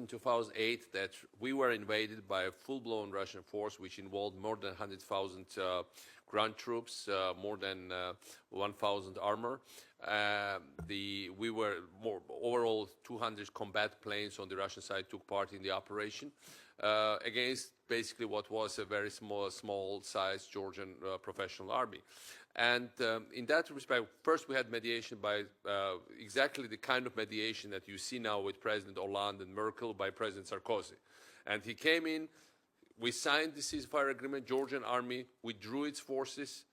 2008 that we were invaded by a full-blown Russian force, which involved more than 100,000 ground troops, more than 1,000 armor. We were overall 200 combat planes on the Russian side took part in the operation against basically what was a very small-sized Georgian professional army. And in that respect, first we had mediation by exactly the kind of mediation that you see now with President Hollande and Merkel by President Sarkozy. And he came in, we signed the ceasefire agreement, Georgian army withdrew its forces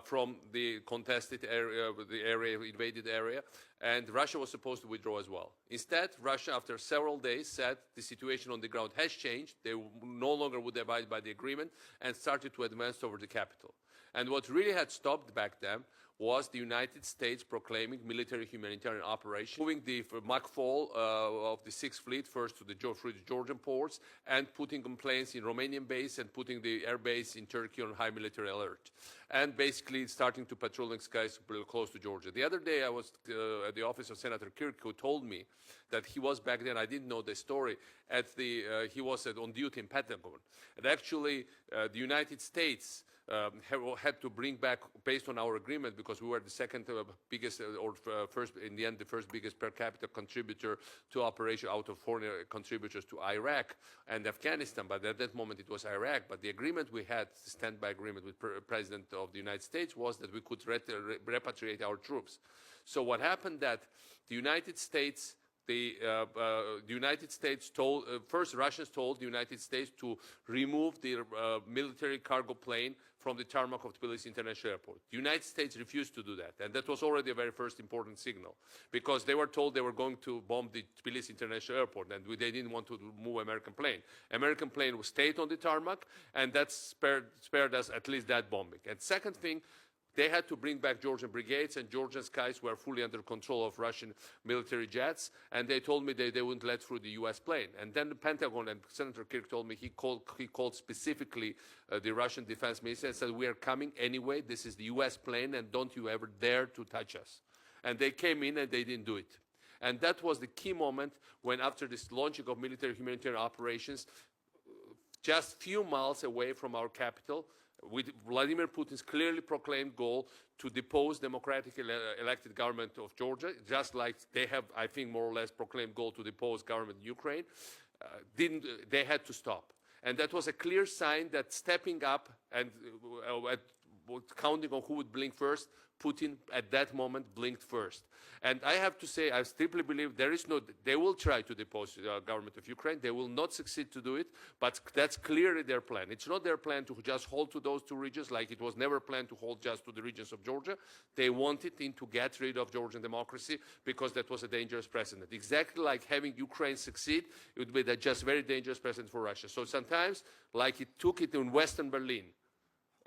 from the contested area, the invaded area, and Russia was supposed to withdraw as well. Instead, Russia, after several days, said the situation on the ground has changed. They no longer would abide by the agreement and started to advance over the capital. And what really had stopped back then was the United States proclaiming military humanitarian operation, moving the MACFOL of the Sixth Fleet first to the Georgian ports and putting planes in Romanian base and putting the air base in Turkey on high military alert. And basically starting to patrolling skies close to Georgia. The other day I was at the office of Senator Kirk, who told me that he was back then, I didn't know the story, he was on duty in Pentagon. And actually the United States had to bring back, based on our agreement, because we were the second biggest, or first, in the end, the first biggest per capita contributor to operation out of foreign contributors to Iraq and Afghanistan. But at that moment it was Iraq. But the agreement we had, the standby agreement with President of the United States, was that we could repatriate our troops. So what happened that the United States told, first Russians told the United States to remove the military cargo plane from the tarmac of Tbilisi International Airport. The United States refused to do that, and that was already a very first important signal, because they were told they were going to bomb the Tbilisi International Airport, and they didn't want to move American plane. American plane stayed on the tarmac, and that spared us at least that bombing. And second thing, they had to bring back Georgian brigades, and Georgian skies were fully under control of Russian military jets, and they told me they wouldn't let through the U.S. plane. And then the Pentagon, and Senator Kirk told me, he called specifically the Russian defense minister and said, we are coming anyway, this is the U.S. plane, and don't you ever dare to touch us. And they came in and they didn't do it. And that was the key moment when, after this launching of military humanitarian operations, just few miles away from our capital, with Vladimir Putin's clearly proclaimed goal to depose democratically elected government of Georgia, just like they have, I think, more or less proclaimed goal to depose government in Ukraine, they had to stop. And that was a clear sign that stepping up and counting on who would blink first, Putin at that moment blinked first. And I have to say, I deeply believe they will try to depose the government of Ukraine. They will not succeed to do it, but that's clearly their plan. It's not their plan to just hold to those two regions, like it was never planned to hold just to the regions of Georgia. They wanted to get rid of Georgian democracy because that was a dangerous precedent. Exactly like having Ukraine succeed, it would be just very dangerous precedent for Russia. So sometimes, like it took it in Western Berlin,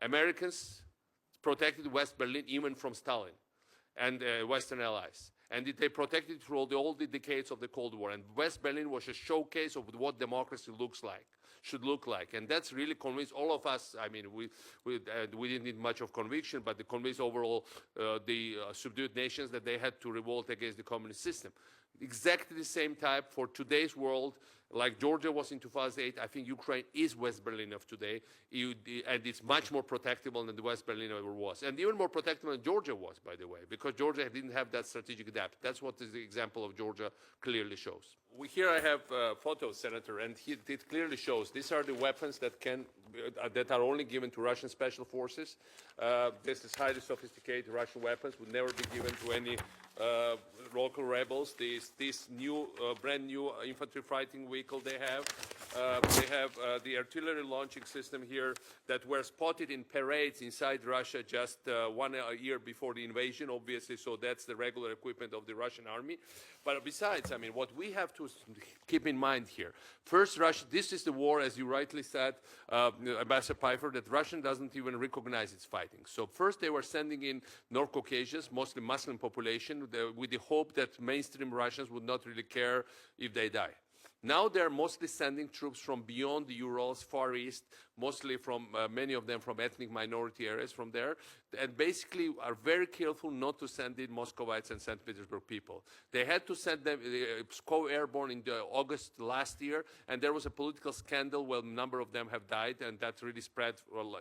Americans protected West Berlin even from Stalin and Western allies. And they protected it through all the decades of the Cold War. And West Berlin was a showcase of what democracy should look like. And that's really convinced all of us. I mean, we didn't need much of conviction, but it convinced overall the subdued nations that they had to revolt against the communist system. Exactly the same type for today's world, like Georgia was in 2008, I think Ukraine is West Berlin of today, and it's much more protectable than the West Berlin ever was. And even more protectable than Georgia was, by the way, because Georgia didn't have that strategic depth. That's what the example of Georgia clearly shows. Here I have photos, Senator, and it clearly shows these are the weapons that are only given to Russian special forces. This is highly sophisticated Russian weapons, would never be given to any local rebels. This new, brand new infantry fighting vehicle they have the artillery launching system here that were spotted in parades inside Russia just 1 year before the invasion, obviously, so that's the regular equipment of the Russian army. But besides, I mean, what we have to keep in mind here, first, Russia, this is the war, as you rightly said, Ambassador Pfeiffer, that Russia doesn't even recognize its fighting. So first they were sending in North Caucasians, mostly Muslim population, with the hope that mainstream Russians would not really care if they die. Now they're mostly sending troops from beyond the Urals, Far East, mostly from many of them from ethnic minority areas from there, and basically are very careful not to send in Muscovites and St. Petersburg people. They had to send them co-airborne in August last year, and there was a political scandal where a number of them have died, and that really spread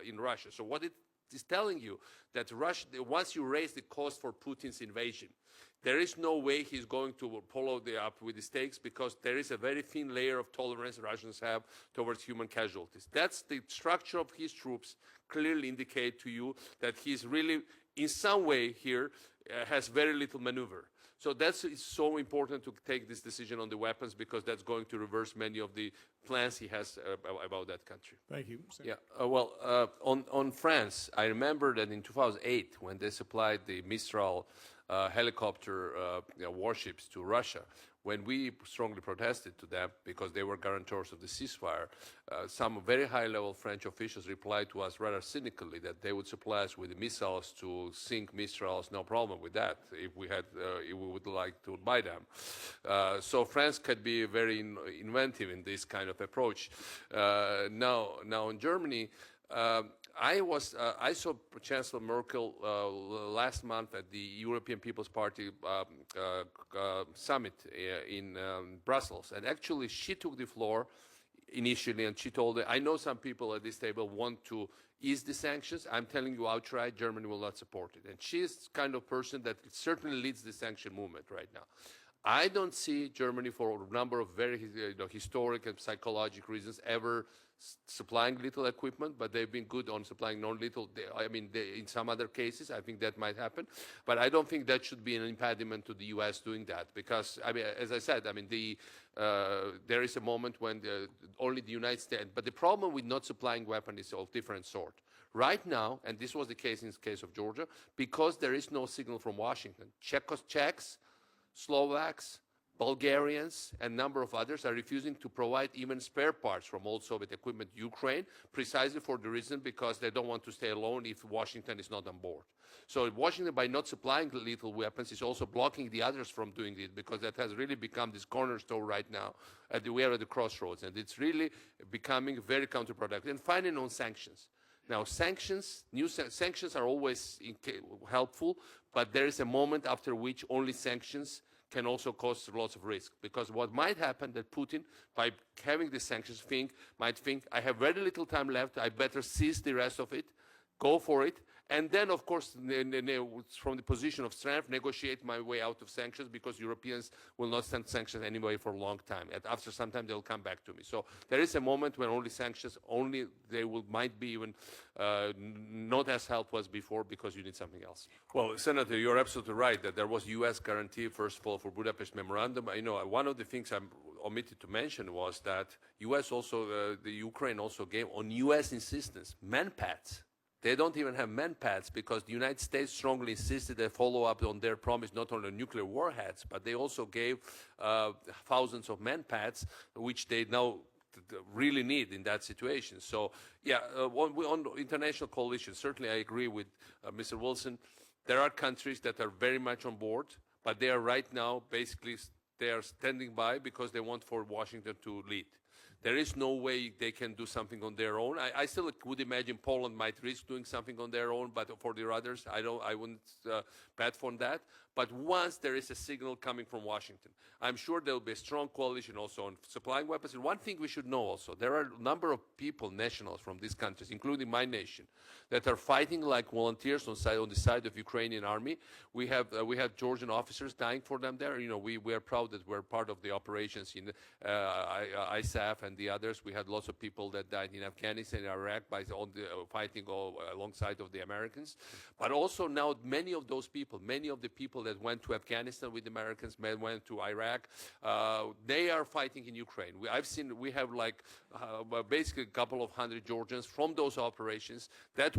in Russia. So what it is telling you that Russia, once you raise the cost for Putin's invasion, there is no way he's going to follow up with the stakes, because there is a very thin layer of tolerance Russians have towards human casualties. That's the structure of his troops clearly indicate to you that he's really, in some way here, has very little maneuver. So it's so important to take this decision on the weapons, because that's going to reverse many of the plans he has about that country. Thank you. Yeah, on France, I remember that in 2008, when they supplied the Mistral helicopter warships to Russia, when we strongly protested to them because they were guarantors of the ceasefire, some very high-level French officials replied to us rather cynically that they would supply us with the missiles to sink Mistrals, no problem with that, if we would like to buy them. So France could be very inventive in this kind of approach. Now in Germany, I saw Chancellor Merkel last month at the European People's Party summit in Brussels, and actually she took the floor initially, and she told, I know some people at this table want to ease the sanctions. I'm telling you outright, Germany will not support it. And she is the kind of person that certainly leads the sanction movement right now. I don't see Germany, for a number of very historic and psychological reasons, ever supplying lethal equipment, but they've been good on supplying non-lethal. In some other cases, I think that might happen, but I don't think that should be an impediment to the U.S. doing that, because, as I said, there is a moment when only the United States, but the problem with not supplying weapons is of different sort. Right now, and this was the case in the case of Georgia, because there is no signal from Washington, Czechs, Slovaks, Bulgarians, and a number of others are refusing to provide even spare parts from old Soviet equipment to Ukraine, precisely for the reason because they don't want to stay alone if Washington is not on board. So Washington, by not supplying lethal weapons, is also blocking the others from doing it, because that has really become this cornerstone right now. We are at the crossroads, and it's really becoming very counterproductive. And finally, on sanctions. Now, new sanctions are always helpful, but there is a moment after which only sanctions can also cause lots of risk, because what might happen that Putin, by having the sanctions, might think, I have very little time left, I better seize the rest of it, go for it, and then, of course, from the position of strength, negotiate my way out of sanctions, because Europeans will not send sanctions anyway for a long time. And after some time, they'll come back to me. So there is a moment when only sanctions, might be even not as helpful as before, because you need something else. Well, Senator, you're absolutely right that there was U.S. guarantee, first of all, for Budapest Memorandum. One of the things I'm omitted to mention was that U.S. also, the Ukraine also gave, on U.S. insistence, manpads. They don't even have manpads, because the United States strongly insisted they follow up on their promise not only on nuclear warheads, but they also gave thousands of manpads, which they now really need in that situation. So, yeah, on international coalition, certainly I agree with Mr. Wilson. There are countries that are very much on board, but they are right now basically they are standing by because they want for Washington to lead. There is no way they can do something on their own. I still would imagine Poland might risk doing something on their own, but for the others, I wouldn't bet on that. But once there is a signal coming from Washington, I'm sure there will be a strong coalition also on supplying weapons. And one thing we should know also, there are a number of people, nationals from these countries, including my nation, that are fighting like volunteers on the side of Ukrainian army. We have Georgian officers dying for them there. We are proud that we're part of the operations in ISAF and the others. We had lots of people that died in Afghanistan and Iraq fighting alongside of the Americans. But also now many of those people, many of the people that went to Afghanistan with the Americans, went to Iraq, they are fighting in Ukraine. We have basically a couple of hundred Georgians from those operations that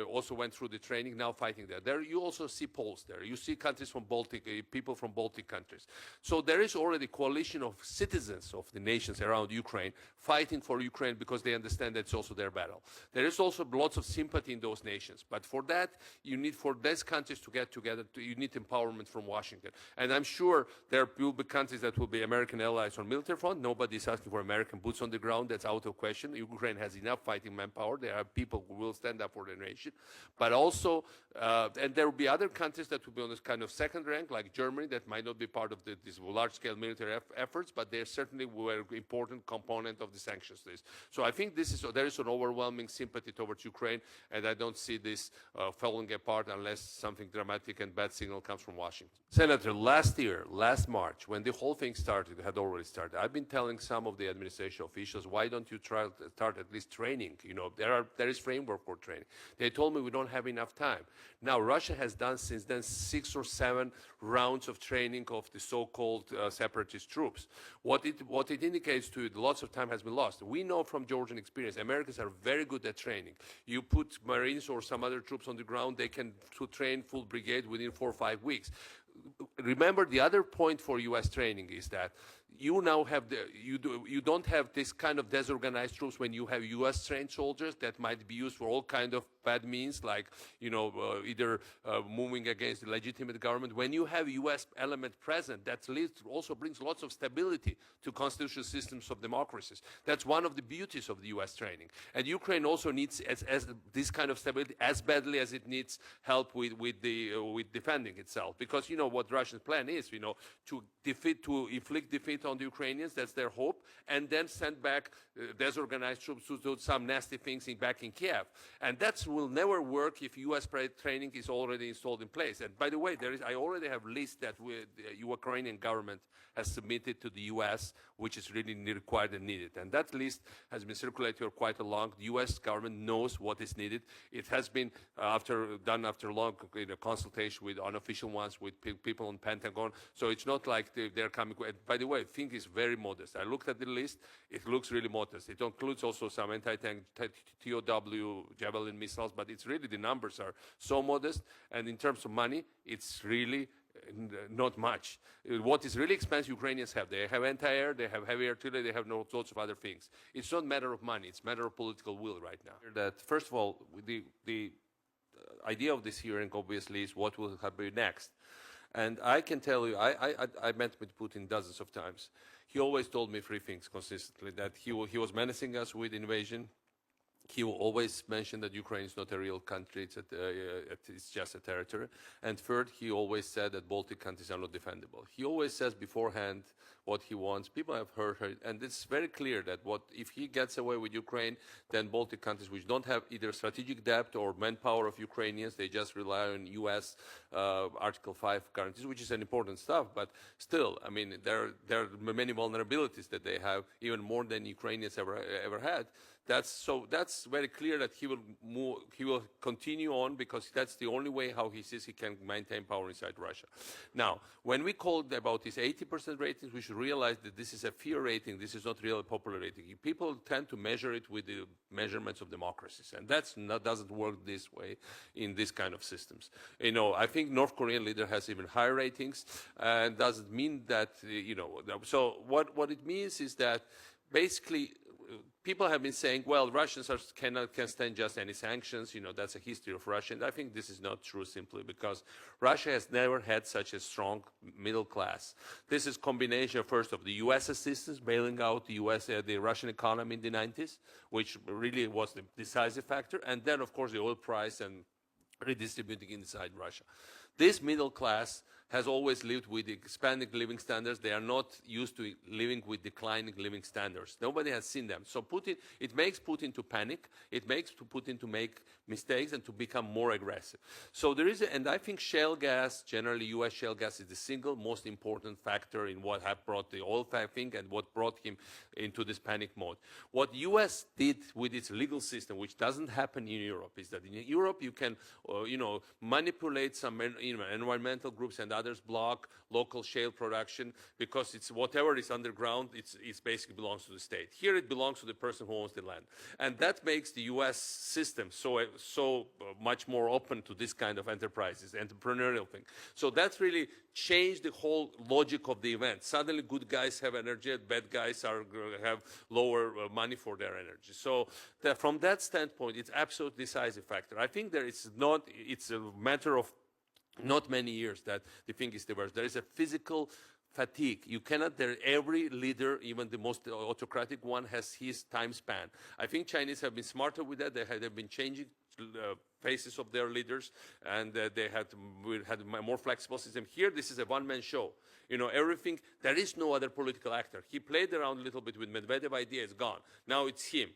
also went through the training, now fighting there. You also see Poles there. You see countries from people from Baltic countries. So there is already a coalition of citizens of the nations around Ukraine fighting for Ukraine because they understand that it's also their battle. There is also lots of sympathy in those nations. But for that, you need, for these countries to get together, you need empowerment from Washington. And I'm sure there will be countries that will be American allies on military front. Nobody is asking for American boots on the ground. That's out of question. Ukraine has enough fighting manpower. There are people who will stand up for their nation. But also, and there will be other countries that will be on this kind of second rank, like Germany, that might not be part of these large-scale military efforts, but they certainly were an important component of the sanctions list. So I think there is an overwhelming sympathy towards Ukraine, and I don't see this falling apart unless something dramatic and bad signal comes from Washington. Senator, last March, when the whole thing started, it had already started, I've been telling some of the administration officials, why don't you try to start at least training? You know, there is framework for training. They told me we don't have enough time. Now, Russia has done since then 6 or 7 rounds of training of the so-called separatist troops. What it indicates to you, lots of time has been lost. We know from Georgian experience, Americans are very good at training. You put Marines or some other troops on the ground, they can train full brigade within 4 or 5 weeks. Remember, the other point for U.S. training is that you now have you don't have this kind of disorganized troops when you have U.S. trained soldiers that might be used for all kind of bad means, like, you know, either moving against the legitimate government. When you have U.S. element present, that also brings lots of stability to constitutional systems of democracies. That's one of the beauties of the U.S. training. And Ukraine also needs as this kind of stability as badly as it needs help with defending itself, because you know what Russia's plan is, you know, to inflict defeat on the Ukrainians. That's their hope, and then send back disorganized troops to do some nasty things back in Kiev. And that will never work if U.S. training is already installed in place. And by the way, I already have a list that the Ukrainian government has submitted to the U.S., which is really required and needed. And that list has been circulated for quite a long. The U.S. government knows what is needed. It has been done after long consultation with unofficial ones, with people on Pentagon. So it's not like they're coming. By the way, I think it's very modest. I looked at the list. It looks really modest. It includes also some anti-tank TOW Javelin missiles, but it's really, the numbers are so modest. And in terms of money, it's really not much. What is really expensive, Ukrainians have. They have anti-air, they have heavy artillery, they have lots of other things. It's not a matter of money, it's a matter of political will right now. That, first of all, the idea of this hearing obviously is what will happen next. And I can tell you, I met with Putin dozens of times. He always told me 3 things consistently: that he was menacing us with invasion. He will always mention that Ukraine is not a real country, it's just a territory. And third, he always said that Baltic countries are not defendable. He always says beforehand what he wants. People have heard her, and it's very clear that if he gets away with Ukraine, then Baltic countries, which don't have either strategic depth or manpower of Ukrainians, they just rely on U.S. Article 5 guarantees, which is an important stuff, but still, I mean, there are many vulnerabilities that they have, even more than Ukrainians ever had. That's very clear that he will continue on, because that's the only way how he sees he can maintain power inside Russia. Now, when we called about these 80% ratings, we should realize that this is a fear rating. This is not really a popular rating. People tend to measure it with the measurements of democracies, and doesn't work this way in this kind of systems. You know, I think North Korean leader has even higher ratings, and doesn't mean that, you know. So what it means is that basically, people have been saying, well, Russians can stand just any sanctions. You know, that's a history of Russia. And I think this is not true, simply because Russia has never had such a strong middle class. This is combination, first, of the U.S. assistance, bailing out the Russian economy in the 90s, which really was the decisive factor. And then, of course, the oil price and redistributing inside Russia. This middle class has always lived with expanding living standards. They are not used to living with declining living standards. Nobody has seen them. So it makes Putin to panic. It makes Putin to make mistakes and to become more aggressive. So and I think shale gas, generally U.S. shale gas, is the single most important factor in what have brought the oil thing and what brought him into this panic mode. What U.S. did with its legal system, which doesn't happen in Europe, is that in Europe you can, manipulate some environmental groups and others block local shale production because it's whatever is underground, it's basically belongs to the state. Here it belongs to the person who owns the land. And that makes the U.S. system so much more open to this kind of enterprises, entrepreneurial thing. So that's really changed the whole logic of the event. Suddenly good guys have energy, bad guys have lower money for their energy. So from that standpoint, it's absolutely decisive factor. I think it's a matter of not many years that the thing is diverse. There is a physical fatigue. You cannot, every leader, even the most autocratic one, has his time span. I think Chinese have been smarter with that. They have been changing faces of their leaders, and they had a more flexible system. Here, this is a one-man show. You know, everything, there is no other political actor. He played around a little bit with Medvedev, idea is gone. Now it's him.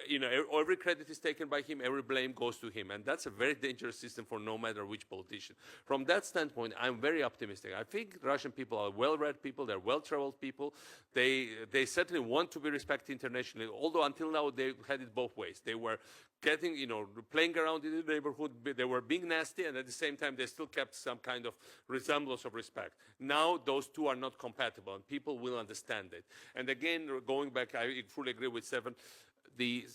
You know, every credit is taken by him, every blame goes to him. And that's a very dangerous system for no matter which politician. From that standpoint, I'm very optimistic. I think Russian people are well-read people, they're well-traveled people. They certainly want to be respected internationally, although until now they had it both ways. They were getting, you know, playing around in the neighborhood, they were being nasty, and at the same time they still kept some kind of resemblance of respect. Now those two are not compatible, and people will understand it. And again, going back, I fully agree with Seven. The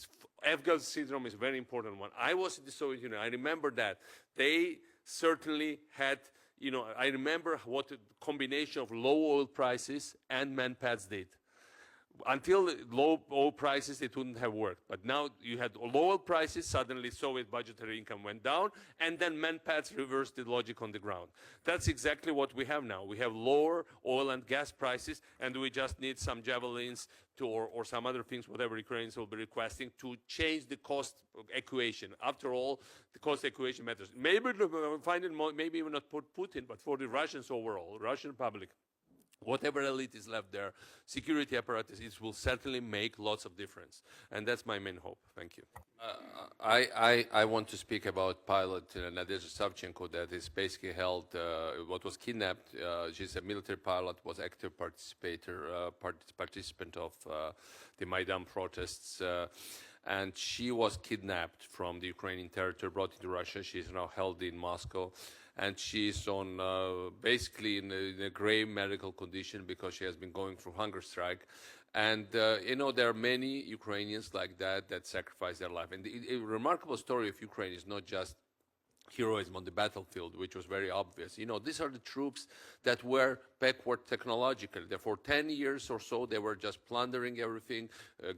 Afghan syndrome is a very important one. I was in the Soviet Union. I remember that. They certainly had, you know, I remember what the combination of low oil prices and manpads did. Until low oil prices, it wouldn't have worked. But now you had low oil prices, suddenly Soviet budgetary income went down, and then manpads reversed the logic on the ground. That's exactly what we have now. We have lower oil and gas prices, and we just need some javelins or some other things, whatever Ukrainians will be requesting, to change the cost equation. After all, the cost equation matters. Maybe find it maybe even not for Putin, but for the Russians overall, Russian public. Whatever elite is left there, security apparatus, it will certainly make lots of difference. And that's my main hope. Thank you. I want to speak about pilot Nadezhda Savchenko that is basically held, what was kidnapped. She's a military pilot, was active participant of the Maidan protests. And she was kidnapped from the Ukrainian territory, brought into Russia. She is now held in Moscow. And she's on basically in a grave medical condition because she has been going through hunger strike. And, you know, there are many Ukrainians like that sacrifice their life. And a remarkable story of Ukraine is not just heroism on the battlefield, which was very obvious. You know, these are the troops that were backward technologically. For 10 years or so, they were just plundering everything,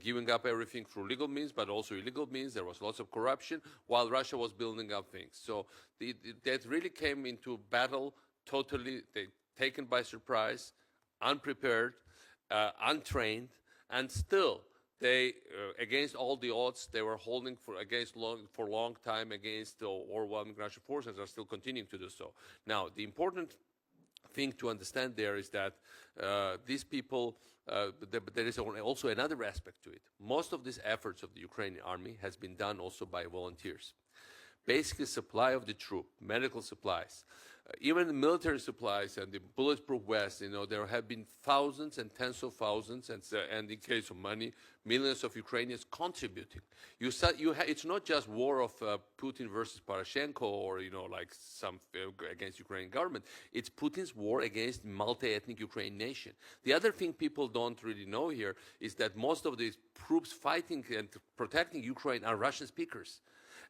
giving up everything through legal means, but also illegal means. There was lots of corruption while Russia was building up things. So that really came into battle totally taken by surprise, unprepared, untrained, and still they, against all the odds, they were holding for a long time against the overwhelming Russian forces, are still continuing to do so. Now, the important thing to understand there is that these people, there is also another aspect to it. Most of these efforts of the Ukrainian army has been done also by volunteers. Basically, supply of the troop, medical supplies, even the military supplies and the bulletproof vests, you know, there have been thousands and tens of thousands, and in case of money, millions of Ukrainians contributing. It's not just war of Putin versus Poroshenko or, you know, like some against Ukrainian government. It's Putin's war against multi-ethnic Ukrainian nation. The other thing people don't really know here is that most of the troops fighting and protecting Ukraine are Russian speakers.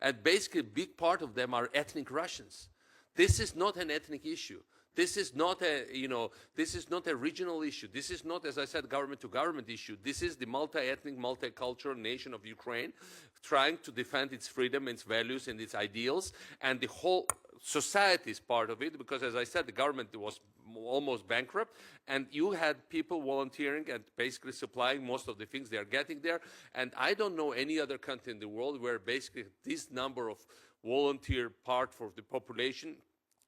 And basically, a big part of them are ethnic Russians. This is not an ethnic issue. This is not a, you know, this is not a regional issue. This is not, as I said, government-to-government issue. This is the multi-ethnic, multicultural nation of Ukraine trying to defend its freedom, its values, and its ideals. And the whole society is part of it because, as I said, the government was almost bankrupt. And you had people volunteering and basically supplying most of the things they are getting there. And I don't know any other country in the world where basically this number of volunteer part for the population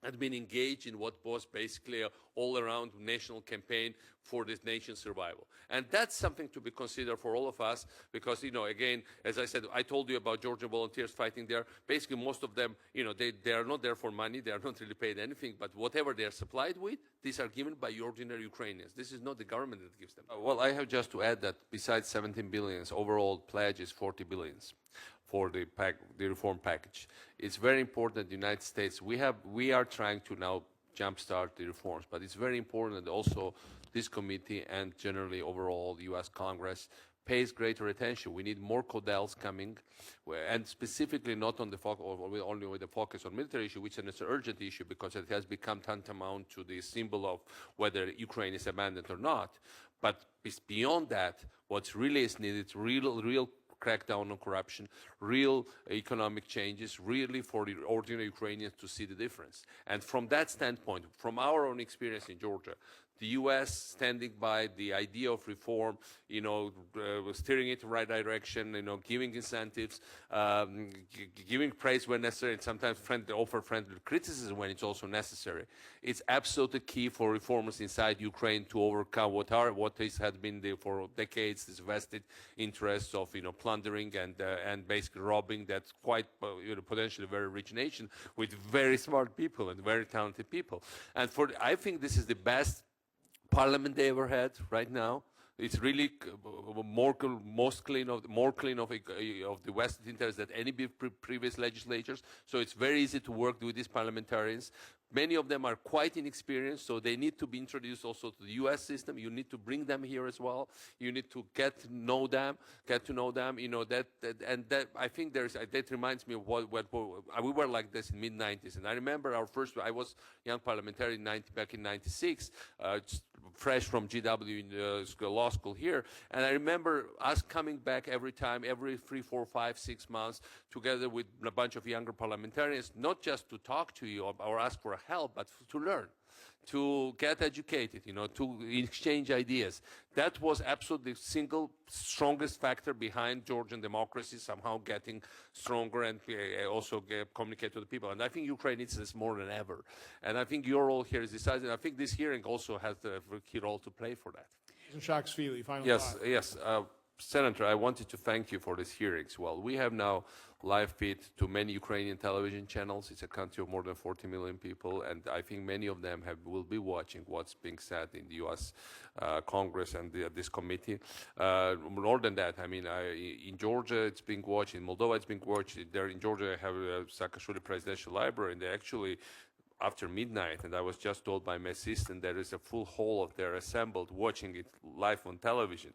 had been engaged in what was basically an all-around national campaign for this nation's survival. And that's something to be considered for all of us because, you know, again, as I said, I told you about Georgian volunteers fighting there. Basically, most of them, you know, they are not there for money. They are not really paid anything. But whatever they are supplied with, these are given by ordinary Ukrainians. This is not the government that gives them. Well, I have just to add that besides 17 billions, overall pledge is 40 billions. For the reform package. It's very important that the United States, we are trying to now jumpstart the reforms. But it's very important that also this committee and generally overall the U.S. Congress pays greater attention. We need more CODELs coming, and specifically not on the only with the focus on military issue, which is an urgent issue because it has become tantamount to the symbol of whether Ukraine is abandoned or not. But beyond that, what's really is needed is real crackdown on corruption, real economic changes, really for the ordinary Ukrainians to see the difference. And from that standpoint, from our own experience in Georgia, the U.S. standing by the idea of reform, steering it in the right direction, giving incentives, giving praise when necessary, and sometimes offer friendly criticism when it's also necessary. It's absolutely key for reformers inside Ukraine to overcome what has been there for decades, this vested interests of plundering and basically robbing that quite potentially very rich nation with very smart people and very talented people. And I think this is the best parliament they ever had right now. It's really more clean of the vested interests than any previous legislatures. So it's very easy to work with these parliamentarians. Many of them are quite inexperienced, so they need to be introduced also to the U.S. system. You need to bring them here as well. You need to get to know them. I think that reminds me of what we were like this in mid-90s. And I remember I was young parliamentarian back in '96, fresh from GW law school here. And I remember us coming back every 3, 4, 5, 6 months, together with a bunch of younger parliamentarians, not just to talk to you or ask for help, but to learn, to get educated, to exchange ideas. That was absolutely the single strongest factor behind Georgian democracy somehow getting stronger and also communicate to the people. And I think Ukraine needs this more than ever. And I think your role here is decisive. I think this hearing also has a key role to play for that. Saakashvili, final Yes, thought. yes. Senator, I wanted to thank you for this hearings. Well, we have now live feed to many Ukrainian television channels. It's a country of more than 40 million people, and I think many of them will be watching what's being said in the U.S. Congress and this committee. More than that, I mean, in Georgia it's being watched, in Moldova it's being watched. There in Georgia I have a Saakashvili Presidential Library, and they actually after midnight, and I was just told by my assistant there is a full hall of there assembled watching it live on television.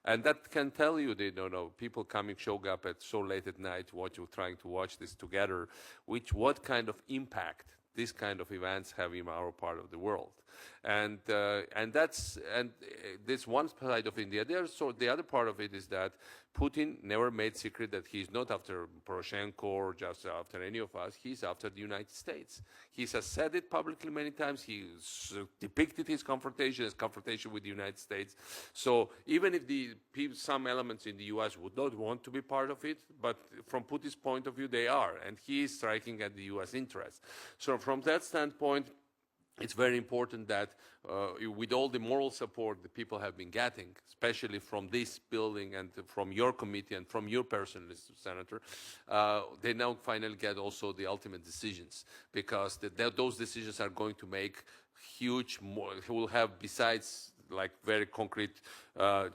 And that can tell you that people showing up at so late at night trying to watch this together, what kind of impact these kind of events have in our part of the world. And this one side of India. The other part of it is that Putin never made secret that he's not after Poroshenko or just after any of us. He's after the United States. He has said it publicly many times. He depicted his confrontation as confrontation with the United States. So even if some elements in the U.S. would not want to be part of it, but from Putin's point of view, they are, and he is striking at the U.S. interest. So from that standpoint, it's very important that with all the moral support the people have been getting, especially from this building and from your committee and from your personally, Senator, they now finally get also the ultimate decisions, because those decisions are going to make will have, besides like very concrete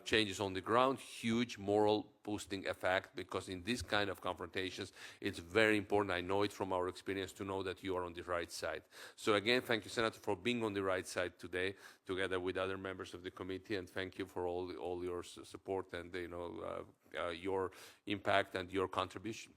changes on the ground, huge moral boosting effect, because in this kind of confrontations, it's very important, I know it from our experience, to know that you are on the right side. So again, thank you, Senator, for being on the right side today, together with other members of the committee, and thank you for all your support and your impact and your contribution.